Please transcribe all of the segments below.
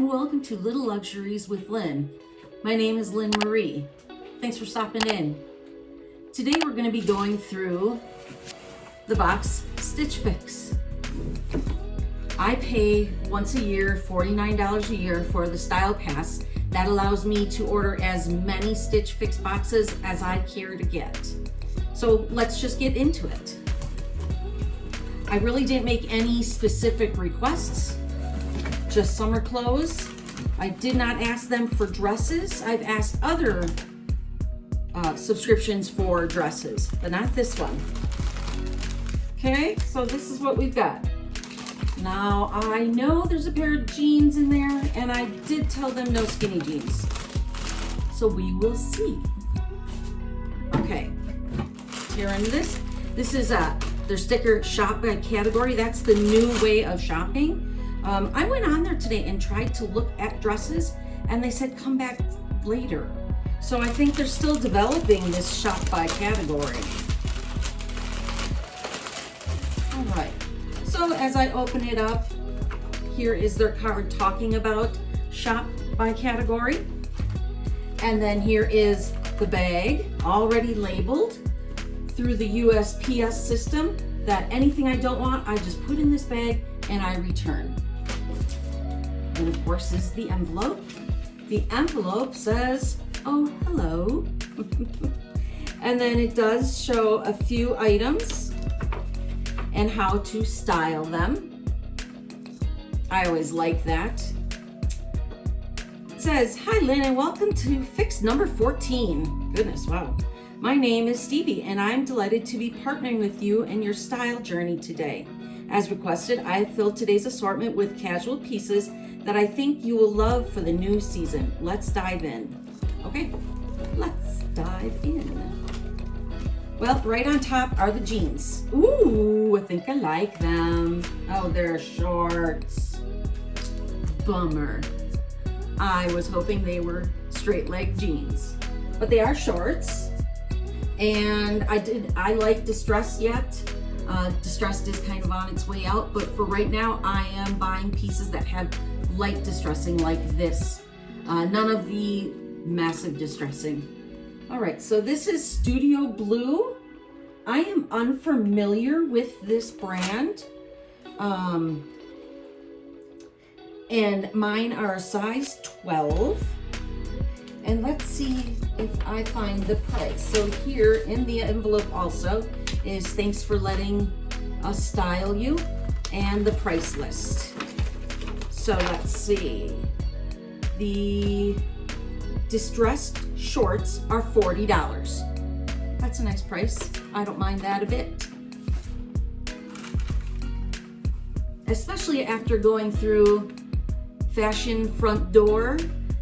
and welcome to Little Luxuries with Lynn. My name is Lynn Marie. Thanks for stopping in. Today we're going to be going through the box Stitch Fix. I pay once a year, $49 a year for the Style Pass. That allows me to order as many Stitch Fix boxes as I care to get. So let's just get into it. I really didn't make any specific requests, just summer clothes. I did not ask them for dresses. I've asked other subscriptions for dresses, but not this one. Okay, so this is what we've got. Now, I know there's a pair of jeans in there, and I did tell them no skinny jeans. So we will see. Okay, here in this is their sticker shop by category. That's the new way of shopping. I went on there today and tried to look at dresses, and they said come back later. So I think they're still developing this shop by category. All right, so as I open it up, here is their card talking about shop by category. And then here is the bag already labeled through the USPS system that anything I don't want, I just put in this bag and I return. And of course is the envelope. The envelope says, oh, hello. And then it does show a few items and how to style them. I always like that. It says, hi Lynn, and welcome to Fix number 14. Goodness, wow. My name is Stevie, and I'm delighted to be partnering with you in your style journey today. As requested, I have filled today's assortment with casual pieces that I think you will love for the new season. Let's dive in. Okay, let's dive in. Well, right on top are the jeans. Ooh, I think I like them. Oh, they're shorts. Bummer. I was hoping they were straight leg jeans, but they are shorts. And I like distressed yet. Distressed is kind of on its way out, but for right now, I am buying pieces that have light distressing like this. None of the massive distressing. All right, so this is Studio Blue. I am unfamiliar with this brand. And mine are a size 12. And let's see if I find the price. So here in the envelope also is thanks for letting us style you and the price list. So let's see. The distressed shorts are $40. That's a nice price. I don't mind that a bit. Especially after going through Fashion Front Door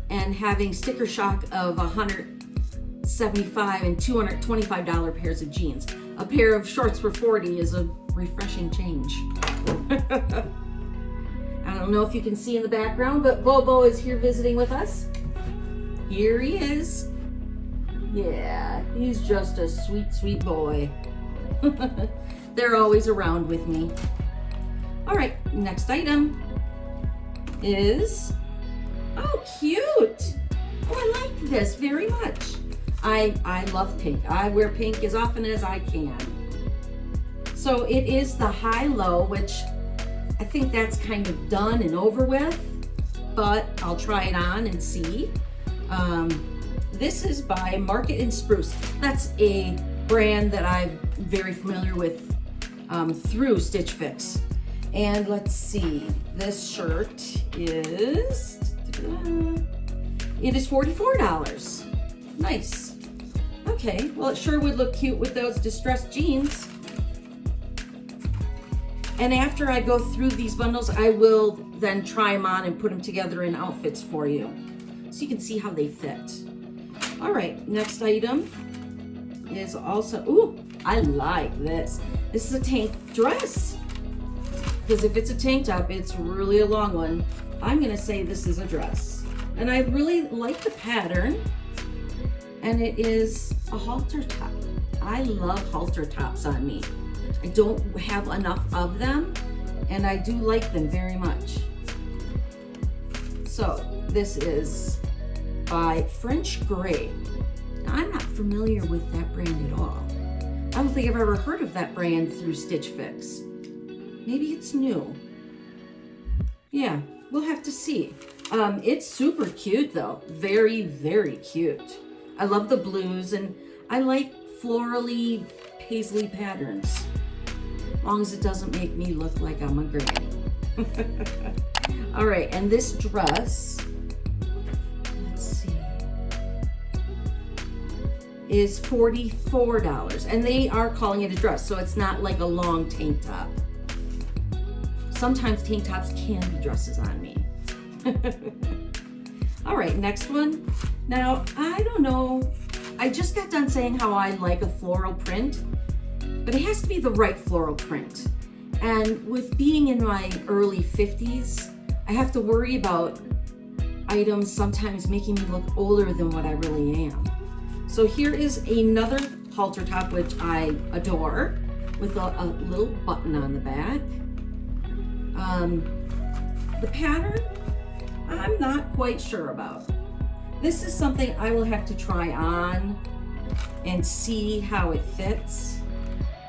and having sticker shock of $175 and $225 pairs of jeans. A pair of shorts for $40 is a refreshing change. I don't know if you can see in the background, but Bobo is here visiting with us. Here he is. Yeah, he's just a sweet, sweet boy. They're always around with me. All right, next item is, oh, cute. Oh, I like this very much. I love pink. I wear pink as often as I can. So it is the high-low, which I think that's kind of done and over with, but I'll try it on and see. This is by Market and Spruce. That's a brand that I'm very familiar with through Stitch Fix. And let's see, this shirt is, it is $44. Nice. Okay, well, it sure would look cute with those distressed jeans. And after I go through these bundles, I will then try them on and put them together in outfits for you, so you can see how they fit. All right, next item is also, ooh, I like this. This is a tank dress. Because if it's a tank top, it's really a long one. I'm gonna say this is a dress. And I really like the pattern. And it is a halter top. I love halter tops on me. I don't have enough of them, and I do like them very much. So So this is by French Gray. Now, I'm not familiar with that brand at all. I don't think I've ever heard of that brand through Stitch Fix. Maybe it's new. Yeah, we'll have to see. It's super cute though. Very, very cute. I love the blues and I like florally paisley patterns. As long as it doesn't make me look like I'm a granny. All right, and this dress, let's see, is $44. And they are calling it a dress, so it's not like a long tank top. Sometimes tank tops can be dresses on me. All right, next one. Now, I don't know, I just got done saying how I like a floral print, but it has to be the right floral print. And with being in my early 50s, I have to worry about items sometimes making me look older than what I really am. So here is another halter top, which I adore, with a little button on the back. The pattern, I'm not quite sure about. This is something I will have to try on and see how it fits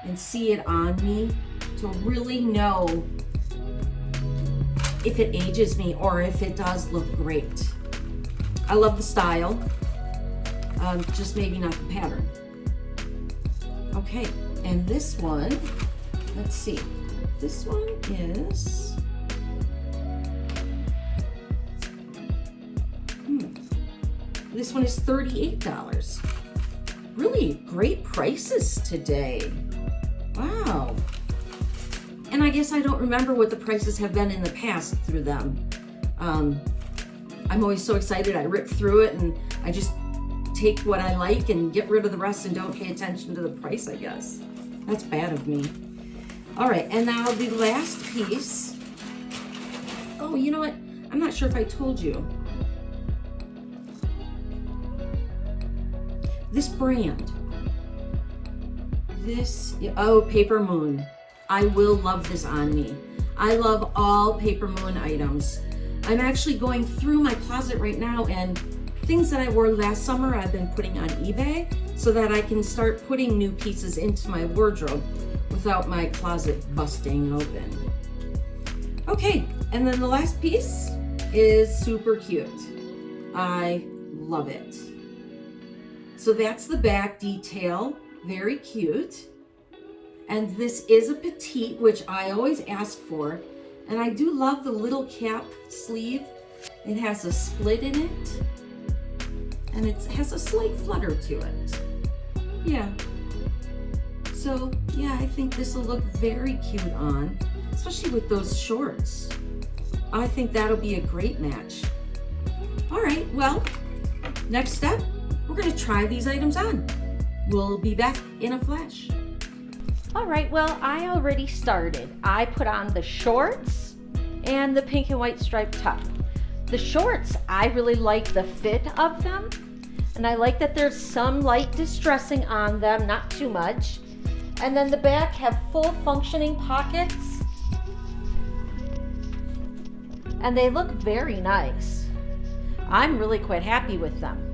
and see it on me to really know if it ages me or if it does look great. I love the style, just maybe not the pattern. Okay, and this one, let's see. This one is, this one is $38. Really great prices today. Wow. And I guess I don't remember what the prices have been in the past through them. I'm always so excited. I rip through it and I just take what I like and get rid of the rest and don't pay attention to the price, I guess. That's bad of me. All right, and now the last piece. Oh, you know what? I'm not sure if I told you. This brand, Paper Moon. I will love this on me. I love all Paper Moon items. I'm actually going through my closet right now, and things that I wore last summer I've been putting on eBay so that I can start putting new pieces into my wardrobe without my closet busting open. Okay, and then the last piece is super cute. I love it. So that's the back detail, very cute. And this is a petite, which I always ask for. And I do love the little cap sleeve. It has a split in it. And it has a slight flutter to it. Yeah. So yeah, I think this will look very cute on, especially with those shorts. I think that'll be a great match. All right, well, next step, we're gonna try these items on. We'll be back in a flash. All right, well, I already started. I put on the shorts and the pink and white striped top. The shorts, I really like the fit of them, and I like that there's some light distressing on them, not too much. And then the back have full functioning pockets, and they look very nice. I'm really quite happy with them.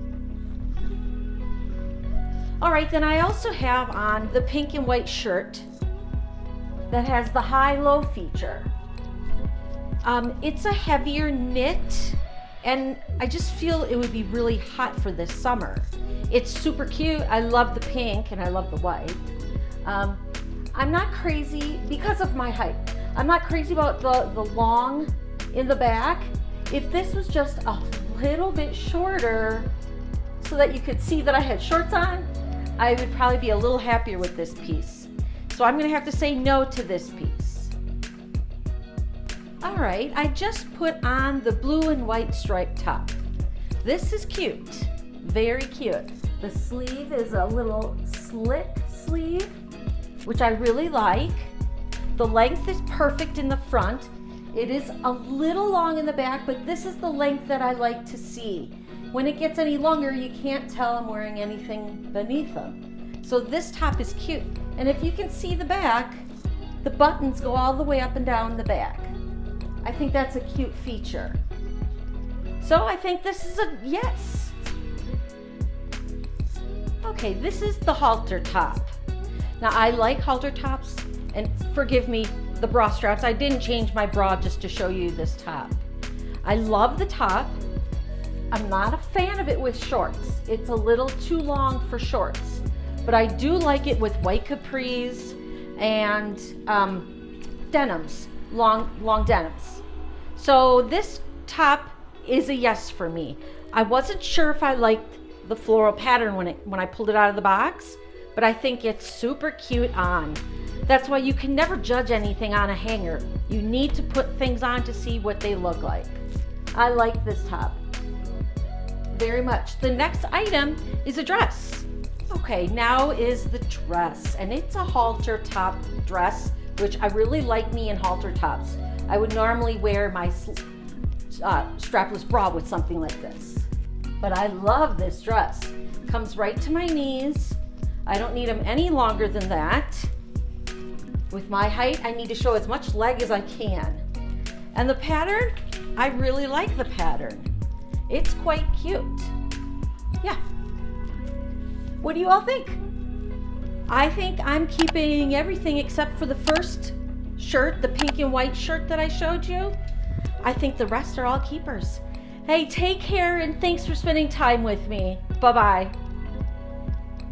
All right, then I also have on the pink and white shirt that has the high-low feature. It's a heavier knit, and I just feel it would be really hot for this summer. It's super cute. I love the pink and I love the white. I'm not crazy because of my height. I'm not crazy about the long in the back. If this was just a little bit shorter so that you could see that I had shorts on, I would probably be a little happier with this piece. So I'm gonna have to say no to this piece. All right, I just put on the blue and white striped top. This is cute, very cute. The sleeve is a little slit sleeve, which I really like. The length is perfect in the front. It is a little long in the back, but this is the length that I like to see. When it gets any longer, you can't tell I'm wearing anything beneath them. So this top is cute. And if you can see the back, the buttons go all the way up and down the back. I think that's a cute feature. So I think this is a yes. Okay, this is the halter top. Now I like halter tops, and forgive me, the bra straps. I didn't change my bra just to show you this top. I love the top. I'm not a fan of it with shorts. It's a little too long for shorts, but I do like it with white capris and denims, long denims. So this top is a yes for me. I wasn't sure if I liked the floral pattern when I pulled it out of the box, but I think it's super cute on. That's why you can never judge anything on a hanger. You need to put things on to see what they look like. I like this top very much. The next item is a dress. Okay, now is the dress, and it's a halter top dress, which I really like me in halter tops. I would normally wear my strapless bra with something like this, but I love this dress. Comes right to my knees. I don't need them any longer than that. With my height, I need to show as much leg as I can. And the pattern, I really like the pattern. It's quite cute. Yeah. What do you all think? I think I'm keeping everything except for the first shirt, the pink and white shirt that I showed you. I think the rest are all keepers. Hey, take care and thanks for spending time with me. Bye-bye.